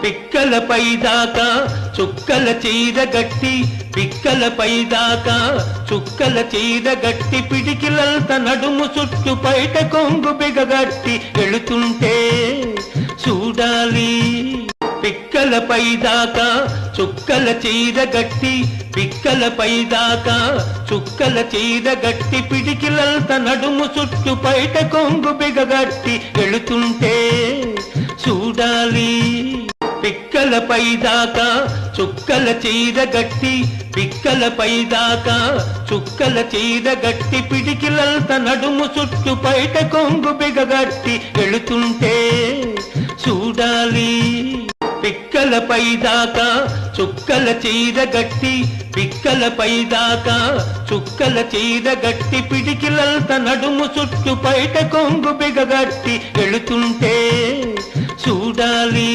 పిక్కలపై దాకా చుక్కల చీర గట్టి పిక్కలపై దాకా చుక్కల చీర గట్టి పిడికిలంత నడుము చుట్టూ బయట కొంగు బిగగట్టి వెళుతుంటే చూడాలి పిక్కలపై దాకా చుక్కల చీర గట్టి పిక్కలపై దాకా చుక్కల చీర గట్టి పిడికిలంత నడుము చుట్టూ బయట కొంగు బిగగట్టి వెళుతుంటే చూడాలి పిక్కలపై దాకా చుక్కల చీర గట్టి పిక్కలపై దాకా చుక్కల చీర గట్టి పిడికిలంత నడుము చుట్టూ బయట కొంగు బిగగట్టి వెళుతుంటే చూడాలి పిక్కలపై దాకా చుక్కల చీర గట్టి పిక్కలపై దాకా చుక్కల చీర గట్టి పిడికిలంత నడుము చుట్టూ బయట కొంగు బిగగట్టి వెళుతుంటే చూడాలి